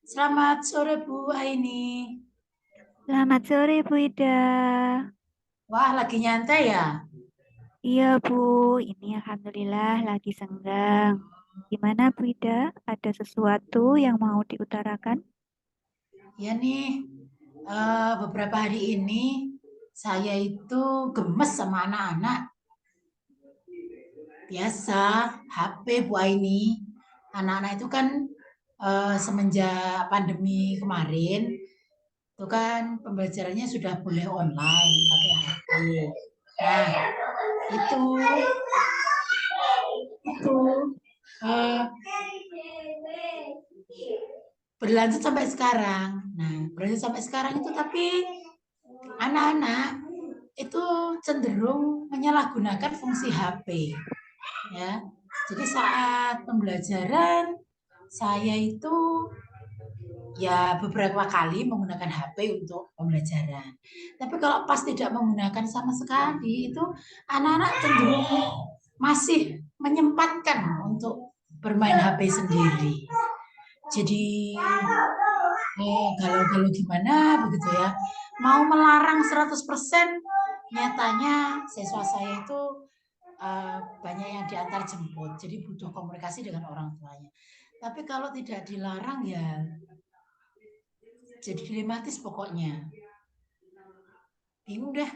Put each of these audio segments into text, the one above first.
Selamat sore Bu Aini. Selamat sore Bu Ida. Wah, lagi nyantai ya? Iya Bu, ini Alhamdulillah lagi senggang. Gimana Bu Ida? Ada sesuatu yang mau diutarakan? Ya nih, beberapa hari ini saya itu gemes sama anak-anak. Biasa, HP Bu Aini. Anak-anak itu kan semenjak pandemi kemarin, itu kan pembelajarannya sudah boleh online pakai HP. Nah, itu itu eh, berlanjut sampai sekarang. Nah, berlanjut sampai sekarang itu tapi anak-anak itu cenderung menyalahgunakan fungsi HP ya. Jadi saat pembelajaran saya itu ya beberapa kali menggunakan HP untuk pembelajaran. Tapi kalau pas tidak menggunakan sama sekali itu anak-anak cenderung masih menyempatkan untuk bermain HP sendiri. Jadi galau-galau gimana begitu ya. Mau melarang 100% nyatanya siswa saya itu banyak yang diantar jemput. Jadi butuh komunikasi dengan orang tuanya. Tapi kalau tidak dilarang ya jadi dilematis pokoknya. Bingung dah.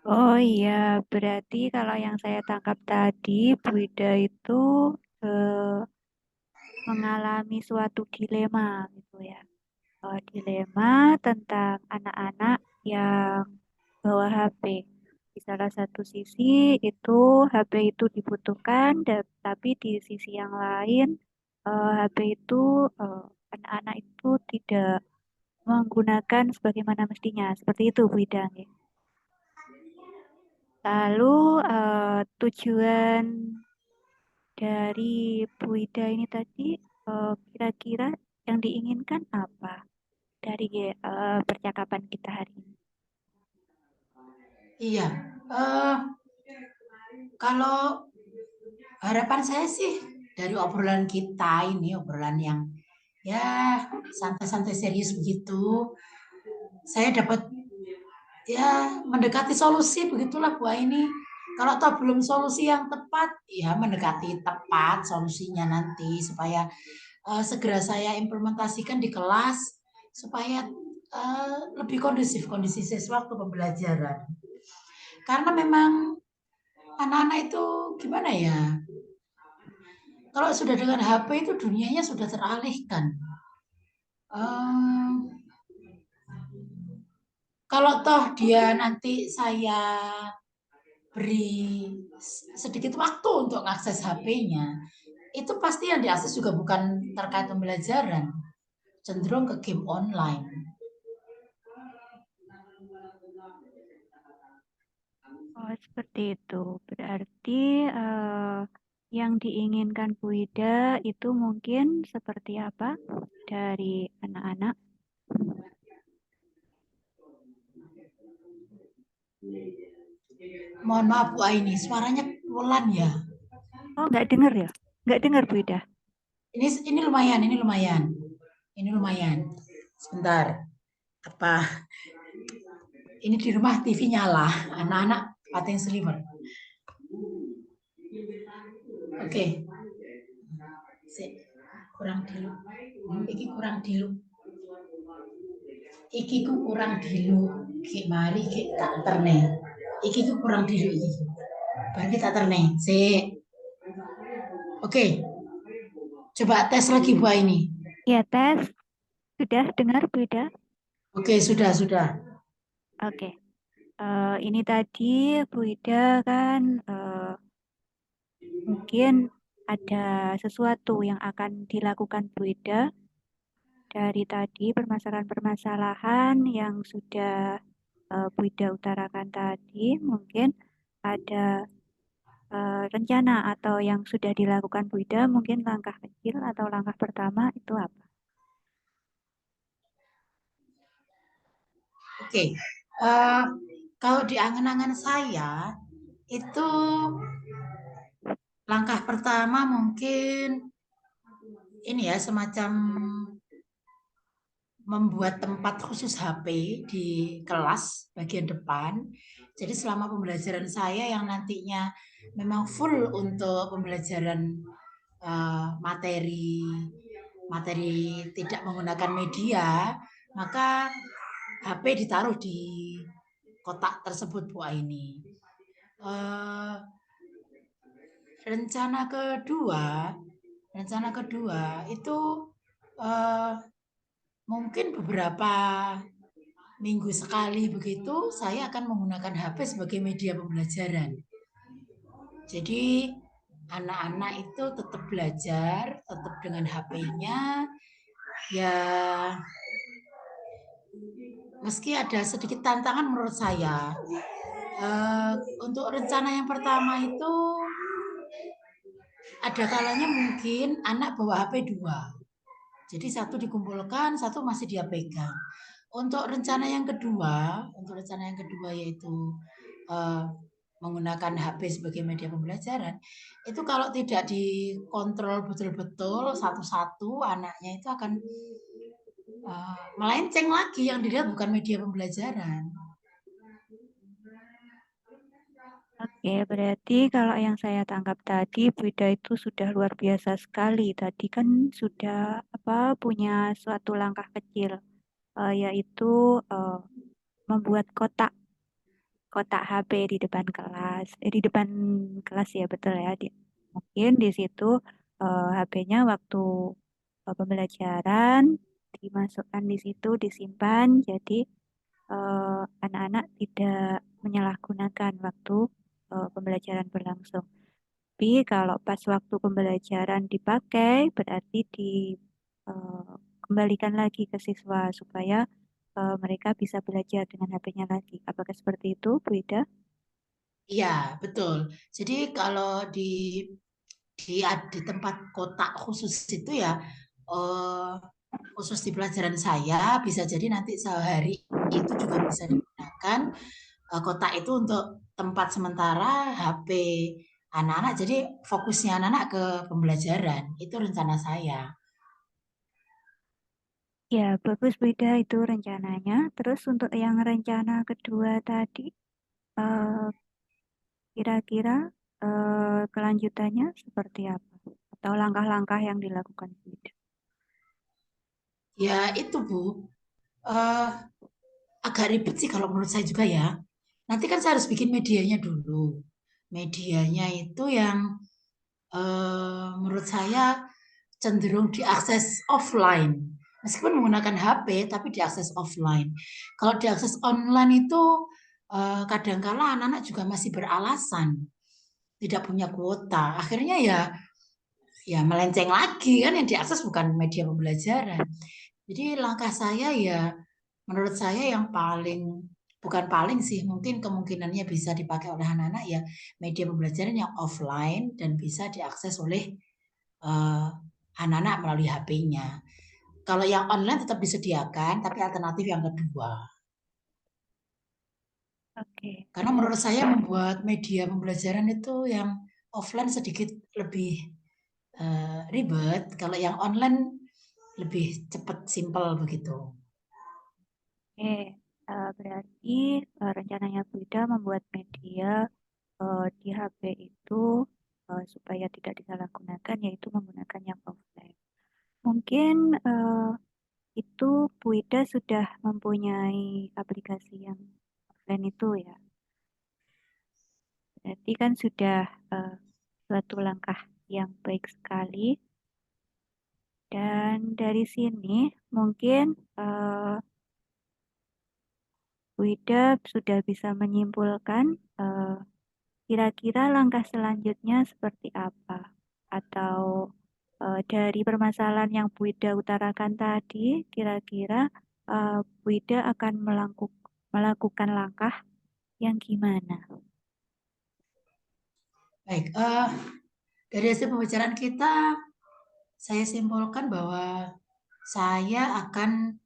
Oh iya, berarti kalau yang saya tangkap tadi, Bu Ida itu eh, mengalami suatu dilema gitu ya. Dilema tentang anak-anak yang bawa HP. Di salah satu sisi itu HP itu dibutuhkan, tapi di sisi yang lain HP itu eh, anak-anak itu tidak menggunakan sebagaimana mestinya. Seperti itu Bu Ida. Ya. Lalu tujuan dari Bu Ida ini tadi kira-kira yang diinginkan apa dari percakapan kita hari ini? Iya. eh Kalau harapan saya sih dari obrolan kita ini obrolan yang ya santai-santai serius begitu, saya dapat ya mendekati solusi begitulah Bu ini. Kalau toh belum solusi yang tepat, ya mendekati tepat solusinya nanti supaya segera saya implementasikan di kelas supaya lebih kondusif kondisi siswa waktu pembelajaran. Karena memang anak-anak itu gimana ya? Kalau sudah dengan HP itu dunianya sudah teralihkan. Em, Kalau toh dia nanti saya beri sedikit waktu untuk mengakses HP-nya, itu pasti yang diakses juga bukan terkait pembelajaran, cenderung ke game online. Oh, seperti itu. Berarti yang diinginkan Bu Ida itu mungkin seperti apa dari anak-anak? Mohon maaf Bu Aini, suaranya pelan ya. Oh, nggak dengar ya? Nggak dengar Bu Ida. Ini lumayan, ini lumayan. Ini lumayan. Sebentar. Apa? Ini di rumah TV nyala, anak-anak pating seliwer. Oke, sip. Kurang dulu. Iki kurang dulu. Iki ku kurang dulu. Ki mari ki tak terne. Iki ku kurang dulu iki. Baru kita terne. Sip. Oke, coba tes lagi Bu ini. Ya, tes. Sudah dengar Bu Ida? Oke, sudah. Oke. Ini tadi Bu Ida kan mungkin ada sesuatu yang akan dilakukan Bu Ida dari tadi permasalahan-permasalahan yang sudah Bu Ida utarakan tadi. Mungkin ada rencana atau yang sudah dilakukan Bu Ida, mungkin langkah kecil atau langkah pertama itu apa? Oke. Eh, Kalau di angan-angan saya itu langkah pertama mungkin ini ya semacam membuat tempat khusus HP di kelas bagian depan. Jadi selama pembelajaran saya yang nantinya memang full untuk pembelajaran materi materi tidak menggunakan media, maka HP ditaruh di kotak tersebut Bu Aini. Eh, rencana kedua, rencana kedua itu eh, mungkin beberapa minggu sekali begitu saya akan menggunakan HP sebagai media pembelajaran. Jadi anak-anak itu tetap belajar, tetap dengan HP-nya, ya meski ada sedikit tantangan menurut saya. Untuk rencana yang pertama itu ada kalanya mungkin anak bawa HP dua. Jadi satu dikumpulkan, satu masih dia pegang. Untuk rencana yang kedua yaitu uh, menggunakan HP sebagai media pembelajaran, itu kalau tidak dikontrol betul-betul satu-satu, anaknya itu akan melenceng lagi, yang dilihat bukan media pembelajaran. Oke, berarti kalau yang saya tangkap tadi, Bu Ida itu sudah luar biasa sekali. Tadi kan sudah punya suatu langkah kecil, yaitu uh, membuat kotak kotak HP di depan kelas ya betul ya. Mungkin di situ HP-nya waktu pembelajaran dimasukkan di situ, disimpan. Jadi anak-anak tidak menyalahgunakan waktu pembelajaran berlangsung. Tapi kalau pas waktu pembelajaran dipakai, berarti dikembalikan lagi ke siswa supaya mereka bisa belajar dengan HP-nya lagi. Apakah seperti itu, Bu Ida? Iya, betul. Jadi kalau di tempat kotak khusus itu ya, eh, khusus di pelajaran saya, bisa jadi nanti sehari itu juga bisa digunakan kotak itu untuk tempat sementara HP anak-anak. Jadi fokusnya anak-anak ke pembelajaran. Itu rencana saya. Ya, bagus Bu Ida itu rencananya. Terus untuk yang rencana kedua tadi, eh, kira-kira kelanjutannya seperti apa? Atau langkah-langkah yang dilakukan Bu Ida? Ya itu Bu, eh, agak ribet sih kalau menurut saya juga ya. Nanti kan saya harus bikin medianya dulu. Medianya itu yang menurut saya cenderung diakses offline. Meskipun menggunakan HP, tapi diakses offline. Kalau diakses online itu kadangkala anak-anak juga masih beralasan tidak punya kuota. Akhirnya ya ya melenceng lagi, kan yang diakses bukan media pembelajaran. Jadi langkah saya ya menurut saya yang paling, bukan paling sih, mungkin kemungkinannya bisa dipakai oleh anak-anak ya media pembelajaran yang offline dan bisa diakses oleh eh, anak-anak melalui HP-nya. Kalau yang online tetap disediakan, tapi alternatif yang kedua. Oke, Karena menurut saya membuat media pembelajaran itu yang offline sedikit lebih ribet. Kalau yang online lebih cepat, simpel begitu. oke. Berarti rencananya Bu Ida membuat media di HP itu supaya tidak disalahgunakan, yaitu menggunakan yang offline. Mungkin itu Bu Ida sudah mempunyai aplikasi yang offline itu ya. Berarti kan sudah eh, suatu langkah yang baik sekali. Dan dari sini mungkin Bu Ida sudah bisa menyimpulkan eh, kira-kira langkah selanjutnya seperti apa? Atau dari permasalahan yang Bu Ida utarakan tadi, kira-kira Bu Ida akan melakukan langkah yang gimana? Baik, dari hasil pembicaraan kita, saya simpulkan bahwa saya akan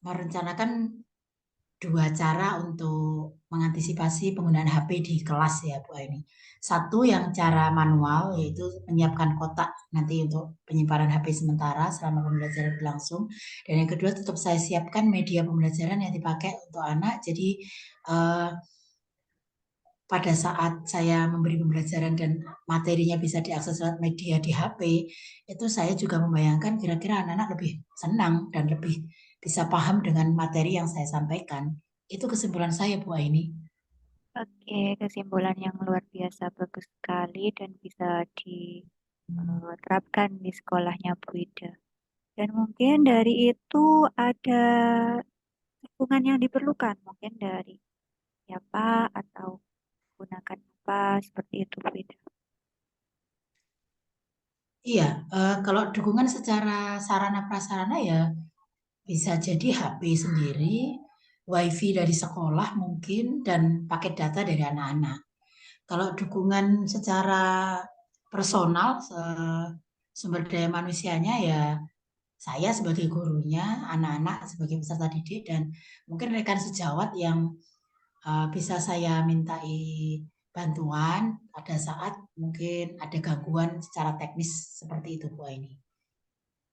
merencanakan dua cara untuk mengantisipasi penggunaan HP di kelas ya Bu Aini. Satu yang cara manual yaitu menyiapkan kotak nanti untuk penyimpanan HP sementara selama pembelajaran berlangsung. Dan yang kedua tetap saya siapkan media pembelajaran yang dipakai untuk anak. Jadi eh, pada saat saya memberi pembelajaran dan materinya bisa diakses lewat media di HP, itu saya juga membayangkan kira-kira anak-anak lebih senang dan lebih bisa paham dengan materi yang saya sampaikan. Itu kesimpulan saya, Bu Aini. Oke, kesimpulan yang luar biasa bagus sekali dan bisa diterapkan di sekolahnya Bu Ida. Dan mungkin dari itu ada dukungan yang diperlukan, mungkin dari siapa atau gunakan apa seperti itu Bu Ida. Iya, kalau dukungan secara sarana prasarana ya bisa jadi HP sendiri, WiFi dari sekolah mungkin, dan paket data dari anak-anak. Kalau dukungan secara personal, sumber daya manusianya ya saya sebagai gurunya, anak-anak sebagai peserta didik, dan mungkin rekan sejawat yang bisa saya mintai bantuan pada saat mungkin ada gangguan secara teknis seperti itu Bu Aini.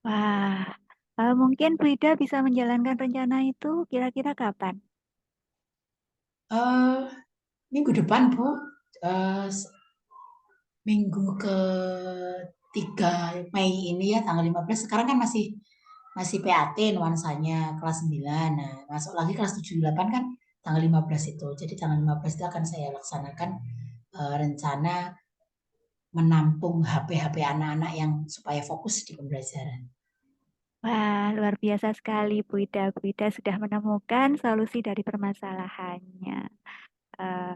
Wah, mungkin Bu Ida bisa menjalankan rencana itu kira-kira kapan? Eh, Minggu depan Bu, eh, minggu ke 3 Mei ini ya tanggal 15. Sekarang kan masih masih PAT nuansanya kelas 9. Nah, masuk lagi kelas 7 8 kan tanggal 15 itu. Jadi tanggal 15 itu akan saya laksanakan rencana menampung HP-HP anak-anak yang supaya fokus di pembelajaran. Wah, luar biasa sekali Bu Ida. Bu Ida sudah menemukan solusi dari permasalahannya. Eh,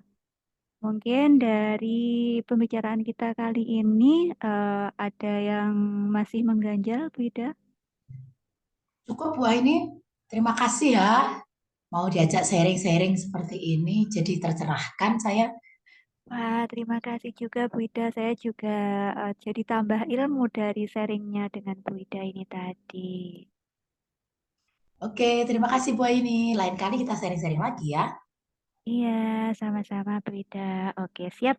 Mungkin dari pembicaraan kita kali ini ada yang masih mengganjal, Bu Ida? Cukup Bu ini, terima kasih ya mau diajak sharing-sharing seperti ini. Jadi tercerahkan saya. Wah, terima kasih juga Bu Ida. Saya juga jadi tambah ilmu dari sharingnya dengan Bu Ida ini tadi. Oke, terima kasih Bu ini. Lain kali kita sharing-sharing lagi ya. Iya, sama-sama Bu Ida. Oke, siap.